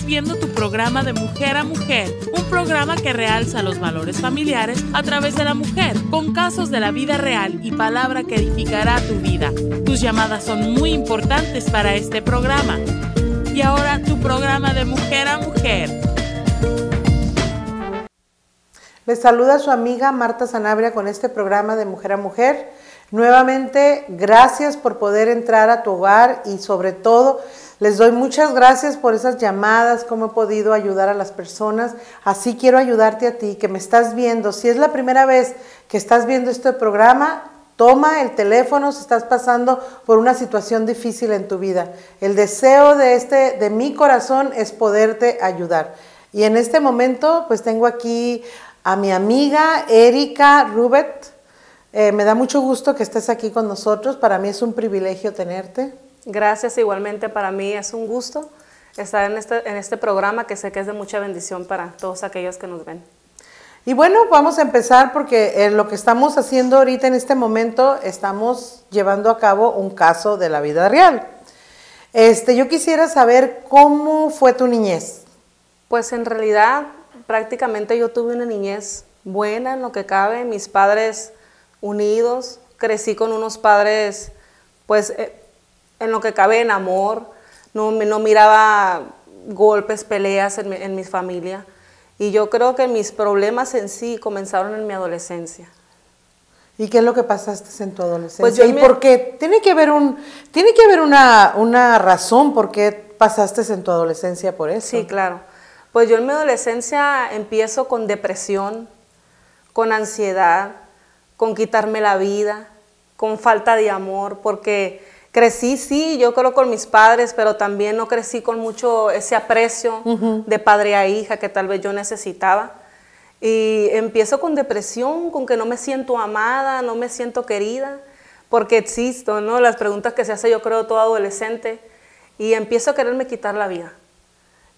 viendo tu programa de Mujer a Mujer, un programa que realza los valores familiares a través de la mujer, con casos de la vida real y palabra que edificará tu vida. Tus llamadas son muy importantes para este programa. Y ahora tu programa de Mujer a Mujer. Les saluda su amiga Marta Sanabria con este programa de Mujer a Mujer. Nuevamente, gracias por poder entrar a tu hogar y sobre todo, les doy muchas gracias por esas llamadas, cómo he podido ayudar a las personas. Así quiero ayudarte a ti, que me estás viendo. Si es la primera vez que estás viendo este programa, toma el teléfono si estás pasando por una situación difícil en tu vida. El deseo de mi corazón es poderte ayudar. Y en este momento, pues tengo aquí a mi amiga Erika Rubet. Me da mucho gusto que estés aquí con nosotros. Para mí es un privilegio tenerte. Gracias, igualmente para mí es un gusto estar en este programa que sé que es de mucha bendición para todos aquellos que nos ven. Y bueno, vamos a empezar porque lo que estamos haciendo ahorita en este momento, estamos llevando a cabo un caso de la vida real. Yo quisiera saber cómo fue tu niñez. Pues en realidad prácticamente yo tuve una niñez buena en lo que cabe, mis padres unidos, crecí con unos padres pues en lo que cabe en amor, no miraba golpes, peleas en mi familia. Y yo creo que mis problemas en sí comenzaron en mi adolescencia. ¿Y qué es lo que pasaste en tu adolescencia? Pues ¿Y por qué? Tiene que haber una razón por qué pasaste en tu adolescencia por eso. Sí, claro. Pues yo en mi adolescencia empiezo con depresión, con ansiedad, con quitarme la vida, con falta de amor, porque crecí, sí, yo creo con mis padres, pero también no crecí con mucho ese aprecio de padre a hija que tal vez yo necesitaba. Y empiezo con depresión, con que no me siento amada, no me siento querida, porque existo, ¿no? Las preguntas que se hace yo creo todo adolescente, y empiezo a quererme quitar la vida.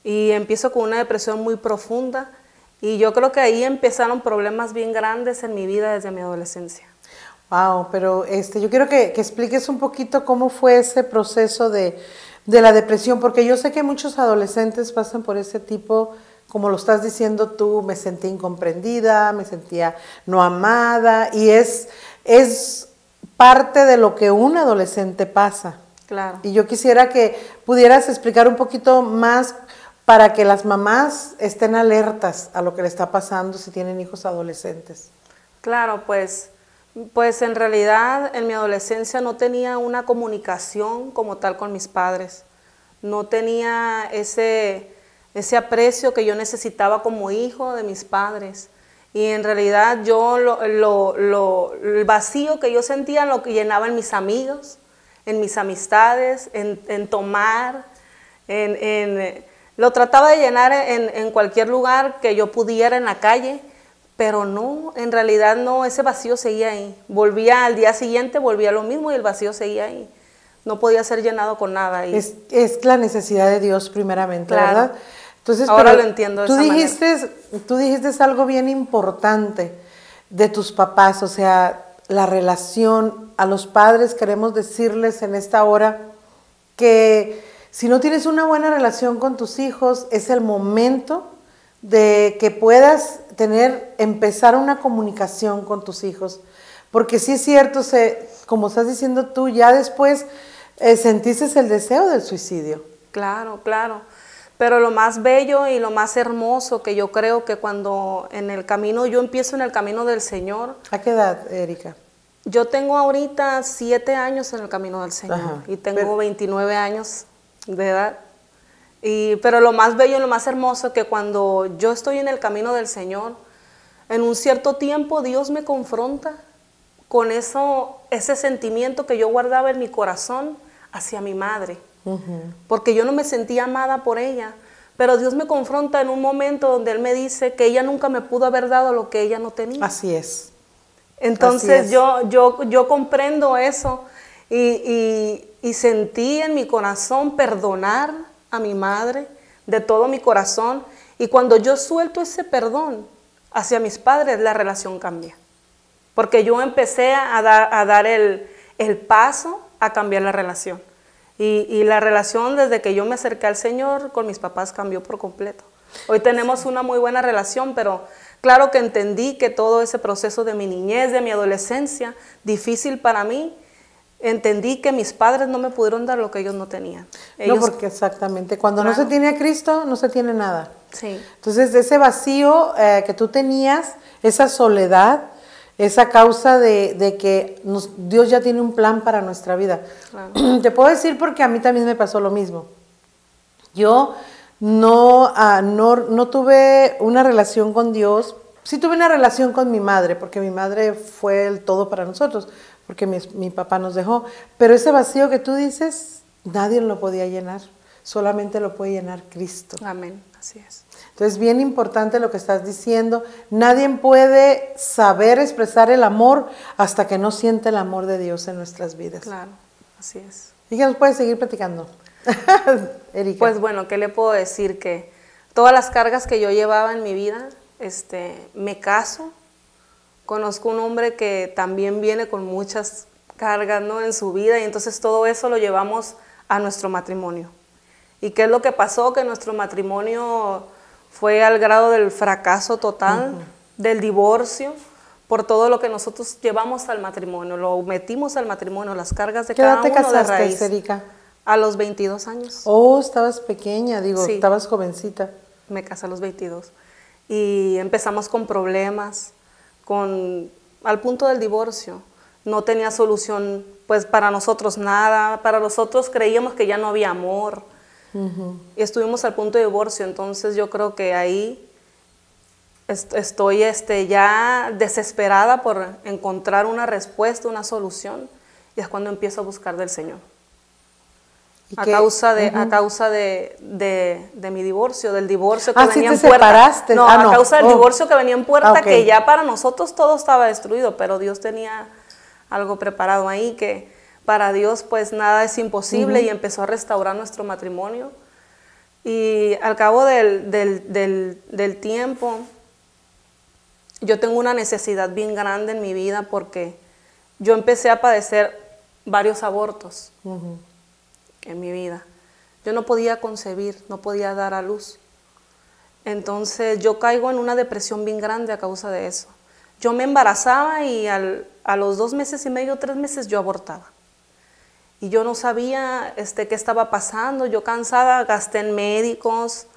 Y empiezo con una depresión muy profunda, y yo creo que ahí empezaron problemas bien grandes en mi vida desde mi adolescencia. Wow, pero yo quiero que expliques un poquito cómo fue ese proceso de la depresión, porque yo sé que muchos adolescentes pasan por ese tipo, como lo estás diciendo tú, me sentí incomprendida, me sentía no amada, y es parte de lo que un adolescente pasa. Claro. Y yo quisiera que pudieras explicar un poquito más para que las mamás estén alertas a lo que le está pasando si tienen hijos adolescentes. Claro, pues en realidad en mi adolescencia no tenía una comunicación como tal con mis padres. No tenía ese aprecio que yo necesitaba como hijo de mis padres. Y en realidad yo el vacío que yo sentía lo que llenaba en mis amigos, en mis amistades, en tomar, lo trataba de llenar en cualquier lugar que yo pudiera, en la calle, pero no, en realidad no, ese vacío seguía ahí. Volvía al día siguiente, volvía lo mismo y el vacío seguía ahí. No podía ser llenado con nada. Es la necesidad de Dios primeramente, claro. ¿verdad? Entonces, ahora lo entiendo de esa manera. Tú dijiste algo bien importante de tus papás, o sea, la relación a los padres. Queremos decirles en esta hora que si no tienes una buena relación con tus hijos, es el momento de que puedas empezar una comunicación con tus hijos. Porque sí es cierto, como estás diciendo tú, ya después sentiste el deseo del suicidio. Claro, claro. Pero lo más bello y lo más hermoso que yo creo que cuando yo empiezo en el camino del Señor. ¿A qué edad, Erika? Yo tengo ahorita 7 años en el camino del Señor. Ajá, y tengo 29 años de edad. Pero lo más bello y lo más hermoso que cuando yo estoy en el camino del Señor, en un cierto tiempo Dios me confronta con ese sentimiento que yo guardaba en mi corazón hacia mi madre. Porque yo no me sentía amada por ella, pero Dios me confronta en un momento donde Él me dice que ella nunca me pudo haber dado lo que ella no tenía. Así es. Entonces así es. Yo comprendo eso y sentí en mi corazón perdonar a mi madre de todo mi corazón, y cuando yo suelto ese perdón hacia mis padres, la relación cambia, porque yo empecé a dar el paso a cambiar la relación. Y la relación desde que yo me acerqué al Señor con mis papás cambió por completo. Hoy tenemos una muy buena relación, pero claro que entendí que todo ese proceso de mi niñez, de mi adolescencia, difícil para mí, entendí que mis padres no me pudieron dar lo que ellos no tenían. No, porque exactamente, cuando no se tiene a Cristo, no se tiene nada. Sí. Entonces, ese vacío que tú tenías, esa soledad, esa causa de que Dios ya tiene un plan para nuestra vida. Claro. Te puedo decir porque a mí también me pasó lo mismo. Yo no tuve una relación con Dios. Sí tuve una relación con mi madre, porque mi madre fue el todo para nosotros, porque mi papá nos dejó. Pero ese vacío que tú dices, nadie lo podía llenar. Solamente lo puede llenar Cristo. Amén, así es. Entonces, bien importante lo que estás diciendo. Nadie puede saber expresar el amor hasta que no siente el amor de Dios en nuestras vidas. Claro, así es. ¿Y qué nos puedes seguir platicando, Erika? Pues bueno, ¿qué le puedo decir? Que todas las cargas que yo llevaba en mi vida, me caso, conozco un hombre que también viene con muchas cargas, ¿no?, en su vida, y entonces todo eso lo llevamos a nuestro matrimonio. ¿Y qué es lo que pasó? Que nuestro matrimonio fue al grado del fracaso total, del divorcio, por todo lo que nosotros llevamos al matrimonio, lo metimos al matrimonio, las cargas de cada uno de raíz. ¿Qué edad te casaste, Erika? A los 22 años. Oh, estabas pequeña, Sí. Estabas jovencita. Me casé a los 22. Y empezamos con problemas, al punto del divorcio. No tenía solución, pues, para nosotros nada. Para nosotros creíamos que ya no había amor. Y estuvimos al punto de divorcio. Entonces yo creo que ahí estoy ya desesperada por encontrar una respuesta, una solución. Y es cuando empiezo a buscar del Señor. A causa de mi divorcio, del divorcio que venía en puerta. ¿Separaste? No, a causa del divorcio que venía en puerta, okay. Que ya para nosotros todo estaba destruido, pero Dios tenía algo preparado ahí, que para Dios pues nada es imposible, y empezó a restaurar nuestro matrimonio. Y al cabo del tiempo, yo tengo una necesidad bien grande en mi vida, porque yo empecé a padecer varios abortos. En mi vida. Yo no podía concebir, no podía dar a luz. Entonces yo caigo en una depresión bien grande a causa de eso. Yo me embarazaba y a los 2 meses y medio, 3 meses yo abortaba. Y yo no sabía qué estaba pasando. Yo cansada, gasté en médicos,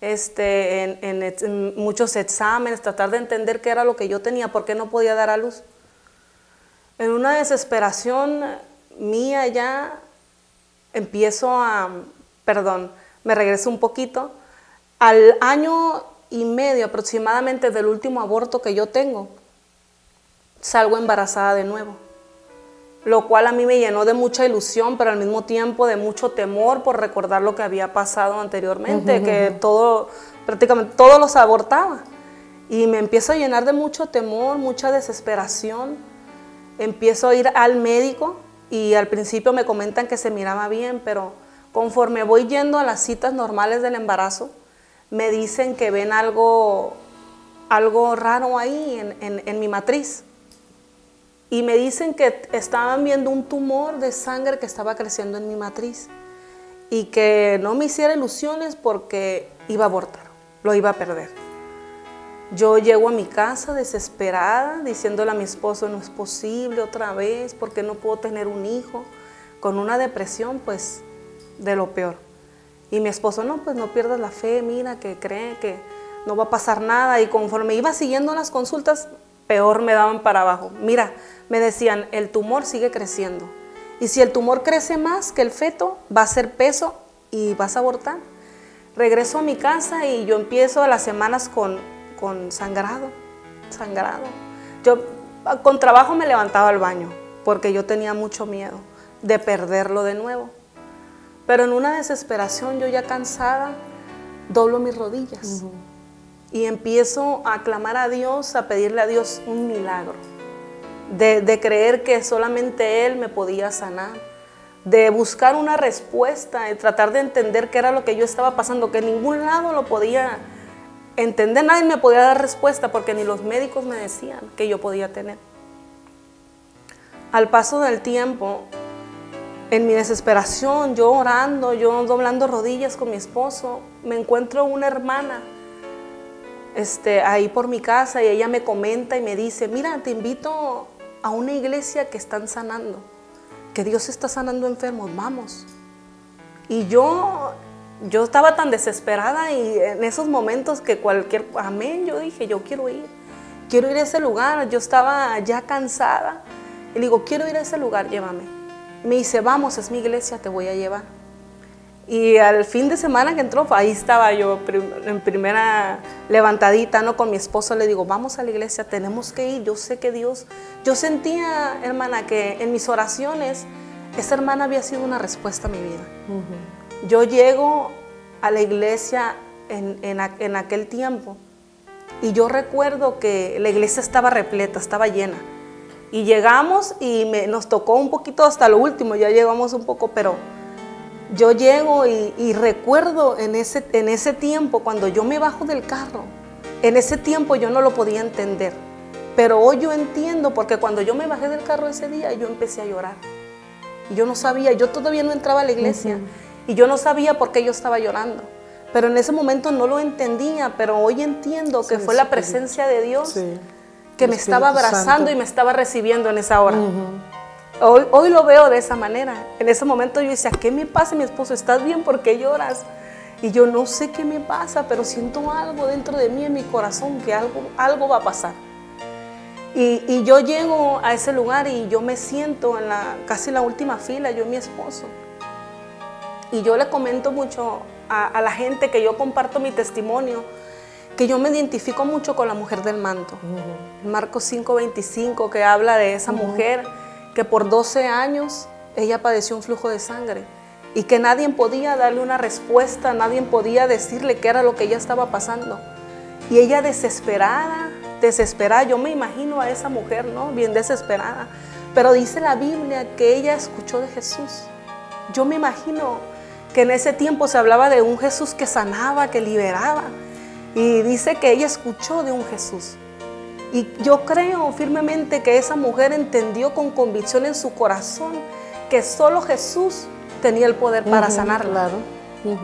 en muchos exámenes, tratar de entender qué era lo que yo tenía, por qué no podía dar a luz. En una desesperación mía ya, me regreso un poquito, al año y medio aproximadamente del último aborto que yo tengo, salgo embarazada de nuevo, lo cual a mí me llenó de mucha ilusión, pero al mismo tiempo de mucho temor por recordar lo que había pasado anteriormente, que prácticamente todos los abortaba, y me empiezo a llenar de mucho temor, mucha desesperación. Empiezo a ir al médico, y al principio me comentan que se miraba bien, pero conforme voy yendo a las citas normales del embarazo, me dicen que ven algo raro ahí en mi matriz. Y me dicen que estaban viendo un tumor de sangre que estaba creciendo en mi matriz, y que no me hiciera ilusiones porque iba a abortar, lo iba a perder. Yo llego a mi casa desesperada, diciéndole a mi esposo, no es posible otra vez, porque no puedo tener un hijo, con una depresión pues de lo peor. Y mi esposo, no, pues no pierdas la fe, mira, que cree que no va a pasar nada. Y conforme iba siguiendo las consultas, peor me daban para abajo. Mira, me decían, el tumor sigue creciendo, y si el tumor crece más que el feto, va a ser peso y vas a abortar. Regreso a mi casa y yo empiezo a las semanas con sangrado. Yo con trabajo me levantaba al baño, porque yo tenía mucho miedo de perderlo de nuevo. Pero en una desesperación, yo ya cansada, doblo mis rodillas y empiezo a clamar a Dios, a pedirle a Dios un milagro, de creer que solamente Él me podía sanar, de buscar una respuesta, de tratar de entender qué era lo que yo estaba pasando, que en ningún lado lo podía entender, nadie me podía dar respuesta, porque ni los médicos me decían que yo podía tener. Al paso del tiempo, en mi desesperación, yo orando, yo doblando rodillas con mi esposo, me encuentro una hermana ahí por mi casa y ella me comenta y me dice, mira, te invito a una iglesia que están sanando, que Dios está sanando enfermos, vamos. Y yo estaba tan desesperada y en esos momentos que amén, yo dije, yo quiero ir a ese lugar. Yo estaba ya cansada y le digo, quiero ir a ese lugar, llévame. Me dice, vamos, es mi iglesia, te voy a llevar. Y al fin de semana que entró, ahí estaba yo en primera levantadita, ¿no? Con mi esposo le digo, vamos a la iglesia, tenemos que ir. Yo sé que Dios, yo sentía, hermana, que en mis oraciones, esa hermana había sido una respuesta a mi vida. Yo llego a la iglesia en aquel tiempo y yo recuerdo que la iglesia estaba repleta, estaba llena. Y llegamos y nos tocó un poquito hasta lo último, ya llegamos un poco, pero yo llego y recuerdo en ese tiempo, cuando yo me bajo del carro, en ese tiempo yo no lo podía entender, pero hoy yo entiendo, porque cuando yo me bajé del carro ese día, yo empecé a llorar. Y yo no sabía, yo todavía no entraba a la iglesia, y yo no sabía por qué yo estaba llorando, pero en ese momento no lo entendía, pero hoy entiendo que fue la presencia de Dios que me estaba abrazando y me estaba recibiendo en esa hora. Hoy lo veo de esa manera. En ese momento yo decía, ¿qué me pasa? Mi esposo, ¿estás bien? ¿Por qué lloras? Y yo no sé qué me pasa, pero siento algo dentro de mí, en mi corazón, que algo va a pasar. Y yo llego a ese lugar y yo me siento en casi la última fila, yo y mi esposo. Y yo le comento mucho a la gente que yo comparto mi testimonio, que yo me identifico mucho con la mujer del manto. Marcos 5:25, que habla de esa mujer que por 12 años ella padeció un flujo de sangre y que nadie podía darle una respuesta, nadie podía decirle qué era lo que ella estaba pasando. Y ella desesperada, yo me imagino a esa mujer, ¿no? Bien desesperada. Pero dice la Biblia que ella escuchó de Jesús. Yo me imagino que en ese tiempo se hablaba de un Jesús que sanaba, que liberaba. Y dice que ella escuchó de un Jesús. Y yo creo firmemente que esa mujer entendió con convicción en su corazón que solo Jesús tenía el poder para sanarla. Claro.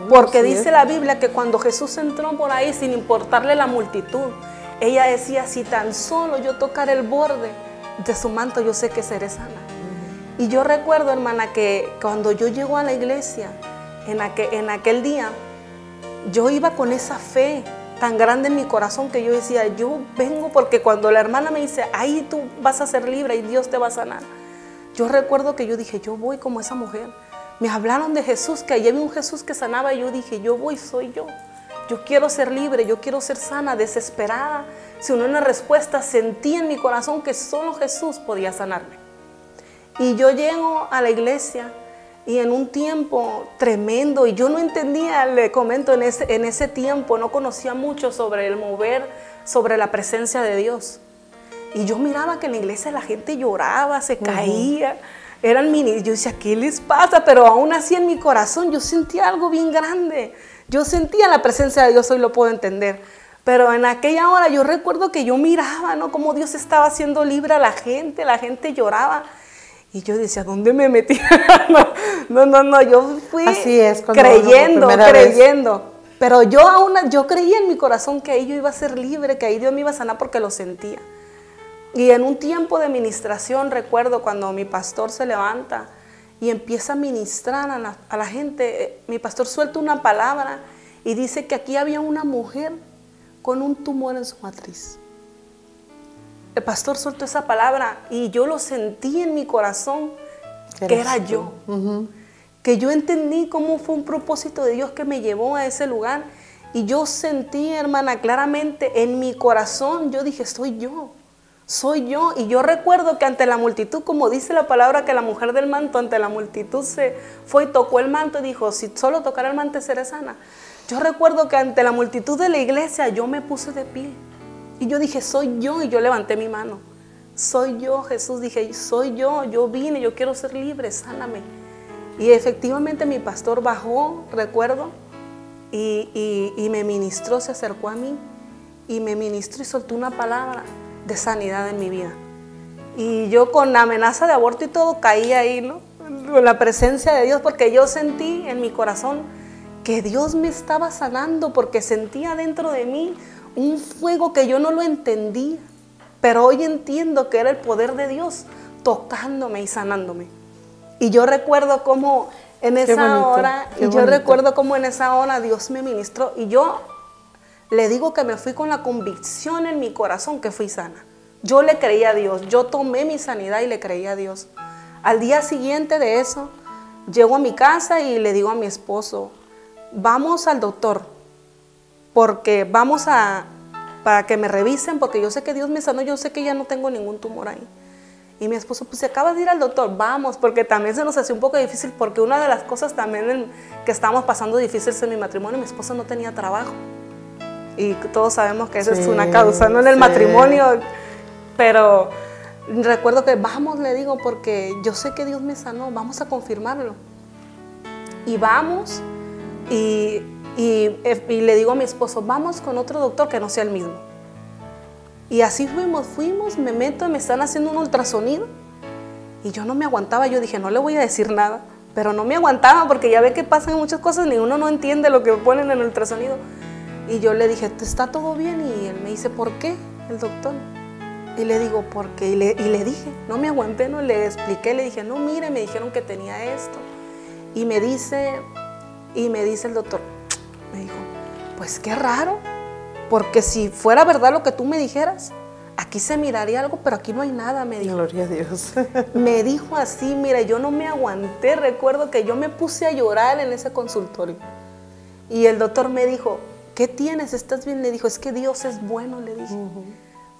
Porque dice la Biblia que cuando Jesús entró por ahí, sin importarle la multitud, ella decía, si tan solo yo tocar el borde de su manto, yo sé que seré sana. Y yo recuerdo, hermana, que cuando yo llego a la iglesia, en aquel día, yo iba con esa fe tan grande en mi corazón que yo decía, yo vengo porque cuando la hermana me dice, ahí tú vas a ser libre y Dios te va a sanar. Yo recuerdo que yo dije, yo voy como esa mujer. Me hablaron de Jesús, que allí había un Jesús que sanaba y yo dije, yo voy, soy yo. Yo quiero ser libre, yo quiero ser sana, desesperada. Sin una respuesta, sentí en mi corazón que solo Jesús podía sanarme. Y yo llego a la iglesia y en un tiempo tremendo, y yo no entendía, le comento, en ese tiempo no conocía mucho sobre el mover, sobre la presencia de Dios. Y yo miraba que en la iglesia la gente lloraba, se caía, eran mini. Yo decía, ¿qué les pasa? Pero aún así en mi corazón yo sentía algo bien grande. Yo sentía la presencia de Dios, hoy lo puedo entender. Pero en aquella hora yo recuerdo que yo miraba, ¿no? Cómo Dios estaba haciendo libre a la gente lloraba. Y yo decía, ¿dónde me metí? No, yo fui creyendo. Pero yo creía en mi corazón que ahí yo iba a ser libre, que ahí Dios me iba a sanar porque lo sentía. Y en un tiempo de ministración, recuerdo cuando mi pastor se levanta y empieza a ministrar a la gente, mi pastor suelta una palabra y dice que aquí había una mujer con un tumor en su matriz. El pastor soltó esa palabra y yo lo sentí en mi corazón, que era yo. Que yo entendí cómo fue un propósito de Dios que me llevó a ese lugar. Y yo sentí, hermana, claramente en mi corazón, yo dije, soy yo. Y yo recuerdo que ante la multitud, como dice la palabra, que la mujer del manto ante la multitud se fue y tocó el manto y dijo, si solo tocara el manto seré sana. Yo recuerdo que ante la multitud de la iglesia yo me puse de pie. Y yo dije, soy yo, y yo levanté mi mano. Soy yo, Jesús, dije, soy yo vine, yo quiero ser libre, sáname. Y efectivamente mi pastor bajó, recuerdo, y me ministró, se acercó a mí, y me ministró y soltó una palabra de sanidad en mi vida. Y yo con la amenaza de aborto y todo caí ahí, ¿no? la presencia de Dios, porque yo sentí en mi corazón que Dios me estaba sanando, porque sentía dentro de mí un fuego que yo no lo entendía, pero hoy entiendo que era el poder de Dios tocándome y sanándome. Y yo recuerdo cómo en esa hora, Dios me ministró, y yo le digo que me fui con la convicción en mi corazón que fui sana. Yo le creía a Dios, yo tomé mi sanidad y le creía a Dios. Al día siguiente de eso, llego a mi casa y le digo a mi esposo, vamos al doctor, porque para que me revisen, porque yo sé que Dios me sanó, yo sé que ya no tengo ningún tumor ahí. Y mi esposo, pues si acabas de ir al doctor, vamos, porque también se nos hacía un poco difícil, porque una de las cosas también que estábamos pasando difíciles en mi matrimonio, mi esposo no tenía trabajo. Y todos sabemos que esa es una causa, no en el matrimonio, pero recuerdo que vamos, le digo, porque yo sé que Dios me sanó, vamos a confirmarlo. Y vamos, y le digo a mi esposo, vamos con otro doctor que no sea el mismo. Y así fuimos, me meto, me están haciendo un ultrasonido, y yo no me aguantaba, yo dije, no le voy a decir nada, pero no me aguantaba, porque ya ve que pasan muchas cosas, ni uno no entiende lo que ponen en el ultrasonido. Y yo le dije, ¿está todo bien? Y él me dice, ¿por qué? El doctor. Y le digo, ¿por qué? Y le dije, no me aguanté, no le expliqué, le dije, no, mire, me dijeron que tenía esto. Y me dice el doctor, me dijo, pues qué raro, porque si fuera verdad lo que tú me dijeras, aquí se miraría algo, pero aquí no hay nada, me dijo. Gloria a Dios. Me dijo así, mira, yo no me aguanté, recuerdo que yo me puse a llorar en ese consultorio. Y el doctor me dijo, ¿qué tienes? ¿Estás bien? Le dijo, es que Dios es bueno, le dije.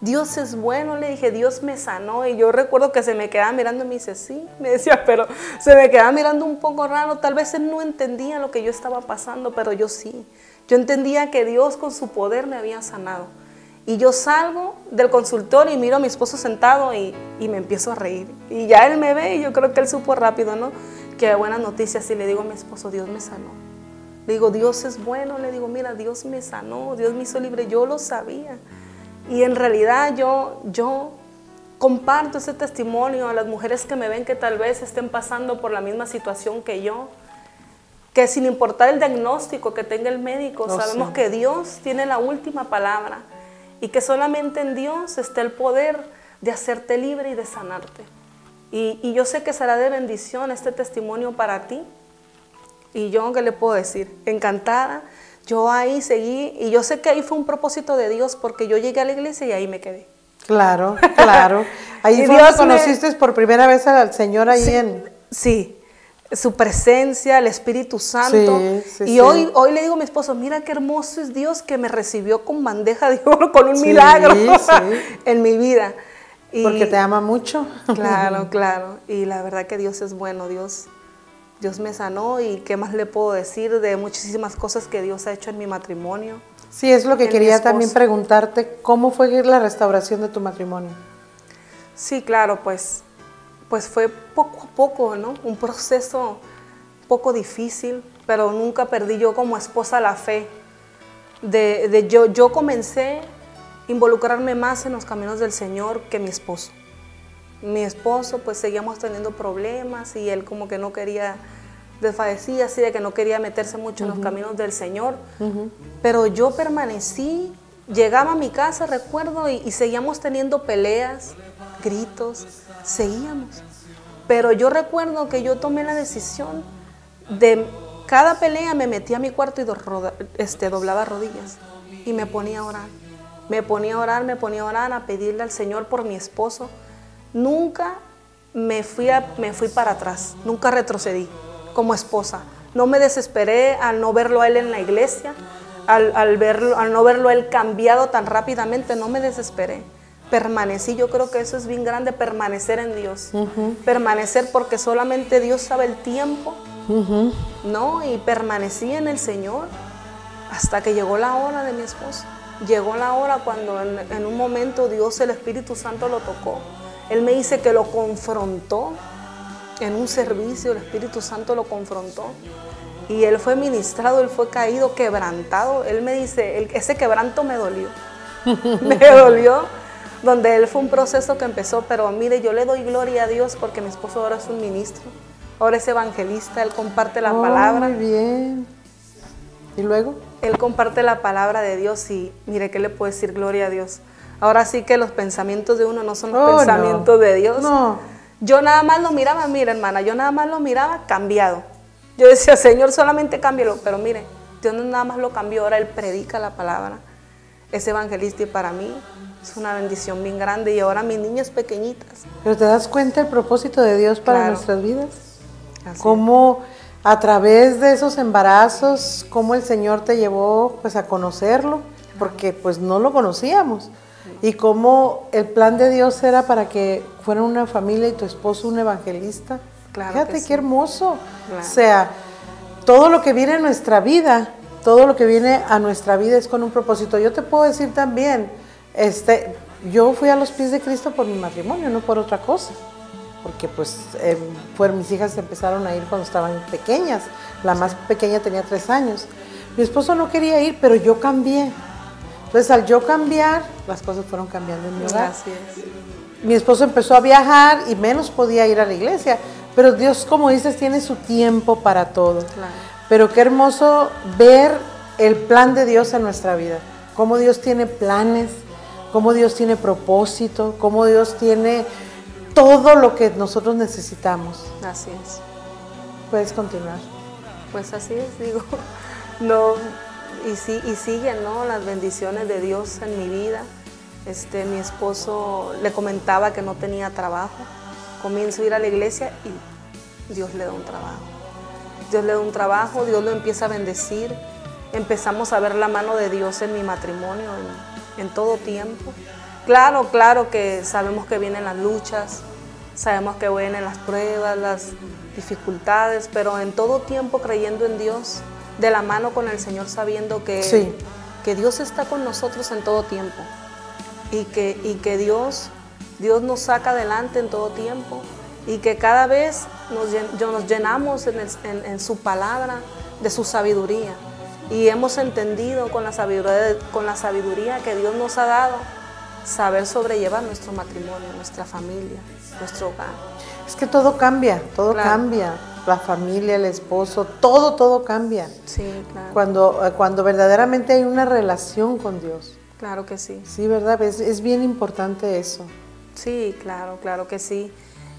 Dios es bueno, le dije, Dios me sanó. Y yo recuerdo que se me quedaba mirando y me dice, sí, me decía, pero se me quedaba mirando un poco raro. Tal vez él no entendía lo que yo estaba pasando, pero yo sí. Yo entendía que Dios con su poder me había sanado. Y yo salgo del consultorio y miro a mi esposo sentado y me empiezo a reír. Y ya él me ve y yo creo que él supo rápido, ¿no? Que buenas noticias. Y le digo a mi esposo, Dios me sanó. Le digo, Dios es bueno. Le digo, mira, Dios me sanó, Dios me hizo libre. Yo lo sabía. Y en realidad yo comparto ese testimonio a las mujeres que me ven que tal vez estén pasando por la misma situación que yo, que sin importar el diagnóstico que tenga el médico, sabemos que Dios tiene la última palabra y que solamente en Dios está el poder de hacerte libre y de sanarte. Y yo sé que será de bendición este testimonio para ti. Y yo, ¿qué le puedo decir? Encantada. Yo ahí seguí, y yo sé que ahí fue un propósito de Dios, porque yo llegué a la iglesia y ahí me quedé. Claro, claro. Ahí fue donde conociste por primera vez al Señor ahí Sí, su presencia, el Espíritu Santo. Y hoy le digo a mi esposo, mira qué hermoso es Dios que me recibió con bandeja de oro, con un milagro en mi vida. Porque te ama mucho. Claro, claro. Y la verdad que Dios es bueno, Dios me sanó, y qué más le puedo decir de muchísimas cosas que Dios ha hecho en mi matrimonio. Sí, es lo que quería también preguntarte, ¿cómo fue la restauración de tu matrimonio? Sí, claro, pues fue poco a poco, ¿no? Un proceso poco difícil, pero nunca perdí yo como esposa la fe. Yo comencé a involucrarme más en los caminos del Señor que mi esposo. Mi esposo, pues seguíamos teniendo problemas y él como que no quería, desfallecía así de que no quería meterse mucho en los caminos del Señor. Pero yo permanecí, llegaba a mi casa, recuerdo, y seguíamos teniendo peleas, gritos, seguíamos. Pero yo recuerdo que yo tomé la decisión de cada pelea me metía a mi cuarto y doblaba rodillas y me ponía a orar. Me ponía a orar, a pedirle al Señor por mi esposo. Nunca me fui para atrás, nunca retrocedí como esposa. No me desesperé al no verlo a él en la iglesia, al no verlo a él cambiado tan rápidamente, no me desesperé. Permanecí, yo creo que eso es bien grande, permanecer en Dios. Permanecer porque solamente Dios sabe el tiempo, ¿no? Y permanecí en el Señor hasta que llegó la hora de mi esposo. Llegó la hora cuando en un momento Dios, el Espíritu Santo, lo tocó. Él me dice que lo confrontó en un servicio, el Espíritu Santo lo confrontó y él fue ministrado, él fue caído, quebrantado. Él me dice, ese quebranto me dolió, me dolió, donde él fue un proceso que empezó, pero mire, yo le doy gloria a Dios porque mi esposo ahora es un ministro, ahora es evangelista, él comparte la palabra. Muy bien. ¿Y luego? Él comparte la palabra de Dios y mire, ¿qué le puedo decir? Gloria a Dios. Ahora sí que los pensamientos de uno no son los pensamientos de Dios. No. Yo nada más lo miraba, mira hermana, yo nada más lo miraba cambiado. Yo decía, Señor, solamente cámbialo, pero mire, Dios no nada más lo cambió, ahora Él predica la palabra. Es evangelista y para mí es una bendición bien grande y ahora mis niñas pequeñitas. Pero ¿te das cuenta el propósito de Dios para nuestras vidas? Así Cómo a través de esos embarazos, cómo el Señor te llevó pues a conocerlo, porque pues no lo conocíamos. Y cómo el plan de Dios era para que fueran una familia y tu esposo un evangelista. Claro. Fíjate qué hermoso. Claro. O sea, todo lo que viene a nuestra vida, todo lo que viene a nuestra vida es con un propósito. Yo te puedo decir también, yo fui a los pies de Cristo por mi matrimonio, no por otra cosa. Porque pues mis hijas empezaron a ir cuando estaban pequeñas. La más pequeña tenía 3 años. Mi esposo no quería ir, pero yo cambié. Entonces, al yo cambiar, las cosas fueron cambiando en mi hogar. Así es. Mi esposo empezó a viajar y menos podía ir a la iglesia. Pero Dios, como dices, tiene su tiempo para todo. Claro. Pero qué hermoso ver el plan de Dios en nuestra vida. Cómo Dios tiene planes, cómo Dios tiene propósito, cómo Dios tiene todo lo que nosotros necesitamos. Así es. Puedes continuar. Pues así es, digo. No, y siguen, ¿no?, las bendiciones de Dios en mi vida. Mi esposo le comentaba que no tenía trabajo. Comienzo a ir a la iglesia y Dios le da un trabajo. Dios le da un trabajo, Dios lo empieza a bendecir. Empezamos a ver la mano de Dios en mi matrimonio en todo tiempo. Claro que sabemos que vienen las luchas, sabemos que vienen las pruebas, las dificultades, pero en todo tiempo creyendo en Dios, de la mano con el Señor, sabiendo que Dios está con nosotros en todo tiempo y que Dios nos saca adelante en todo tiempo y que cada vez nos llenamos en su palabra, de su sabiduría, y hemos entendido con la sabiduría que Dios nos ha dado, saber sobrellevar nuestro matrimonio, nuestra familia, nuestro hogar. Es que todo cambia, todo cambia. La familia, el esposo, todo cambia. Sí, claro. Cuando verdaderamente hay una relación con Dios. Claro que sí. Sí, ¿verdad? Es bien importante eso. Sí, claro que sí.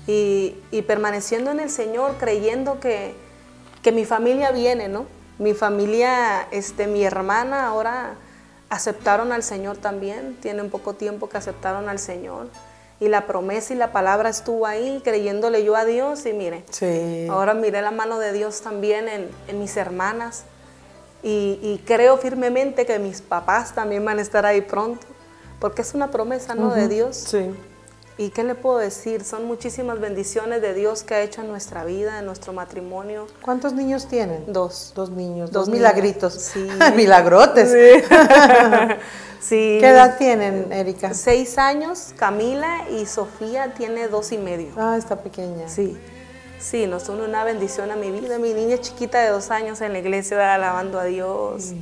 Y permaneciendo en el Señor, creyendo que mi familia viene, ¿no? Mi familia, mi hermana ahora aceptaron al Señor también, tienen poco tiempo que aceptaron al Señor. Y la promesa y la palabra estuvo ahí, creyéndole yo a Dios, y mire, ahora miré la mano de Dios también en mis hermanas, y creo firmemente que mis papás también van a estar ahí pronto, porque es una promesa, ¿no?, de Dios. Sí. ¿Y qué le puedo decir? Son muchísimas bendiciones de Dios que ha hecho en nuestra vida, en nuestro matrimonio. ¿Cuántos niños tienen? 2. 2 niños, 2 milagritos. Sí. Milagrotes. Sí. Sí. ¿Qué edad tienen, Erika? 6 años, Camila, y Sofía tiene 2 y medio. Ah, está pequeña. Sí, nos son una bendición a mi vida. Mi niña chiquita de 2 años en la iglesia, alabando a Dios,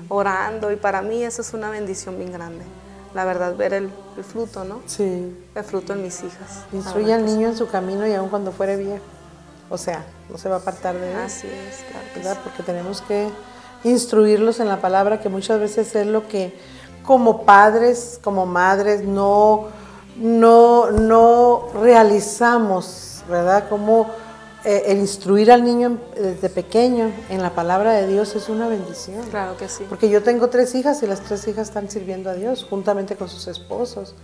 orando, y para mí eso es una bendición bien grande. La verdad, ver el fruto, ¿no? Sí. El fruto en mis hijas. Instruye al niño en su camino y aun cuando fuere viejo. O sea, no se va a apartar de él. Así es, claro que ¿verdad? sí. Porque tenemos que instruirlos en la palabra, que muchas veces es lo que como padres, como madres, no realizamos, ¿verdad? Como el instruir al niño desde pequeño en la palabra de Dios es una bendición. Claro que sí. Porque yo tengo 3 hijas y las 3 hijas están sirviendo a Dios juntamente con sus esposos.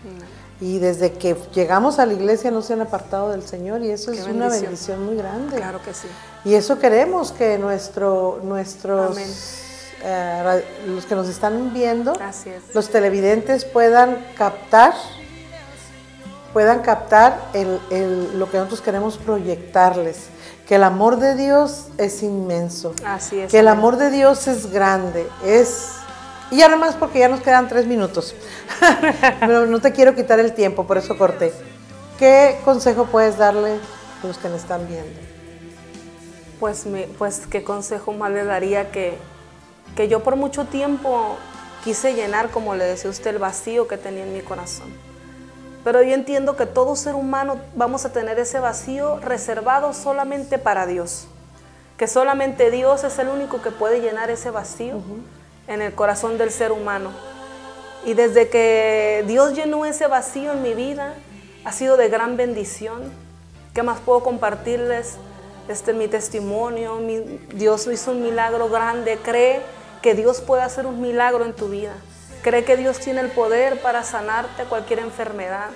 Y desde que llegamos a la iglesia no se han apartado del Señor, y eso es una bendición muy grande. Claro que sí. Y eso queremos que nuestros los que nos están viendo, Así es, los televidentes puedan captar lo que nosotros queremos proyectarles, que el amor de Dios es inmenso, así es, que el amor de Dios es grande, y ahora más porque ya nos quedan 3 minutos, pero no te quiero quitar el tiempo, por eso corté. ¿Qué consejo puedes darle a los que nos están viendo? Pues qué consejo más le daría, que yo por mucho tiempo quise llenar, como le decía usted, el vacío que tenía en mi corazón. Pero yo entiendo que todo ser humano vamos a tener ese vacío reservado solamente para Dios. Que solamente Dios es el único que puede llenar ese vacío en el corazón del ser humano. Y desde que Dios llenó ese vacío en mi vida, ha sido de gran bendición. ¿Qué más puedo compartirles? Mi testimonio. Dios hizo un milagro grande. Cree que Dios puede hacer un milagro en tu vida. Cree que Dios tiene el poder para sanarte cualquier enfermedad.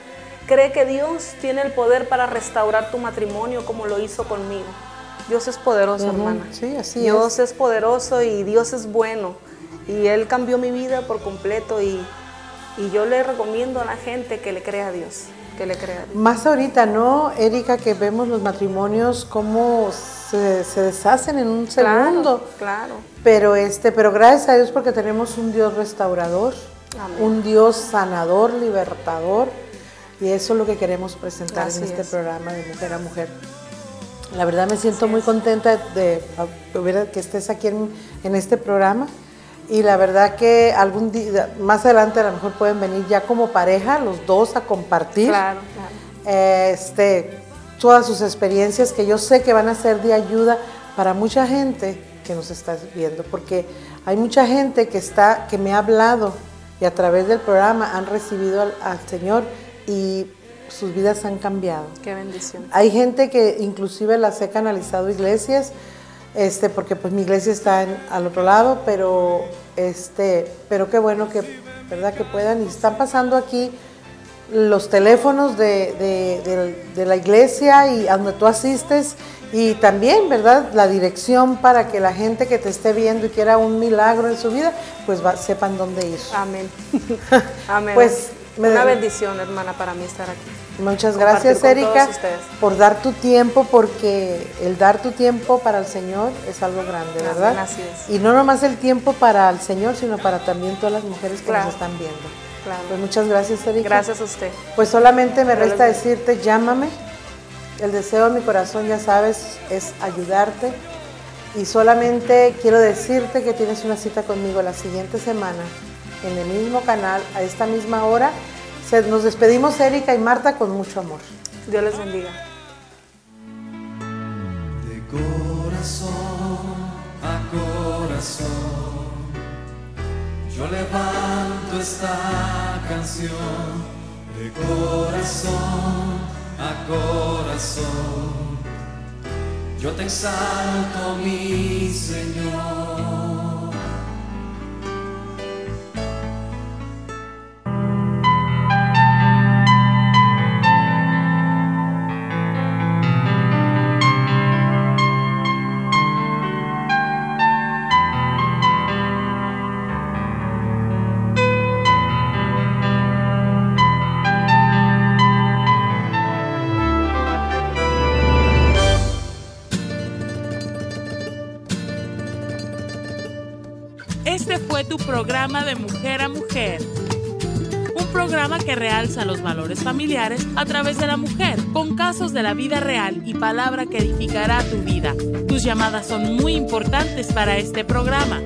Cree que Dios tiene el poder para restaurar tu matrimonio como lo hizo conmigo. Dios es poderoso, hermana. Sí, así Dios es poderoso y Dios es bueno. Y Él cambió mi vida por completo y yo le recomiendo a la gente que le crea a Dios. Que le crea a Dios. Más ahorita, ¿no, Erika? Que vemos los matrimonios cómo se deshacen en un segundo. Claro. Pero gracias a Dios porque tenemos un Dios restaurador, Amén. Un Dios sanador, libertador. Y eso es lo que queremos presentar en este programa de Mujer a Mujer. La verdad me siento muy contenta de que estés aquí en este programa. Y la verdad que algún día, más adelante a lo mejor pueden venir ya como pareja, los dos a compartir. Claro, claro. Todas sus experiencias que yo sé que van a ser de ayuda para mucha gente que nos está viendo. Porque hay mucha gente que me ha hablado y a través del programa han recibido al Señor y sus vidas han cambiado. Qué bendición. Hay gente que inclusive las he canalizado a iglesias, porque pues mi iglesia está al otro lado, pero qué bueno que, ¿verdad? Que puedan, y están pasando aquí los teléfonos de la iglesia y a donde tú asistes, y también, ¿verdad? La dirección para que la gente que te esté viendo y quiera un milagro en su vida, pues sepan dónde ir. Amén. Amén. Pues una bendición, hermana, para mí estar aquí. Muchas gracias, Erika, por dar tu tiempo, porque el dar tu tiempo para el Señor es algo grande, ¿verdad? Así es. Y no nomás el tiempo para el Señor, sino para también todas las mujeres que nos están viendo. Claro. Pues muchas gracias, Erika. Gracias a usted. Pues solamente me resta decirte, llámame. El deseo de mi corazón, ya sabes, es ayudarte. Y solamente quiero decirte que tienes una cita conmigo la siguiente semana, en el mismo canal, a esta misma hora. Nos despedimos, Erika y Marta, con mucho amor. Dios les bendiga. De corazón a corazón, yo levanto esta canción. De corazón a corazón, yo te exalto, mi Señor. Este fue tu programa de Mujer a Mujer. Un programa que realza los valores familiares a través de la mujer, con casos de la vida real y palabra que edificará tu vida. Tus llamadas son muy importantes para este programa.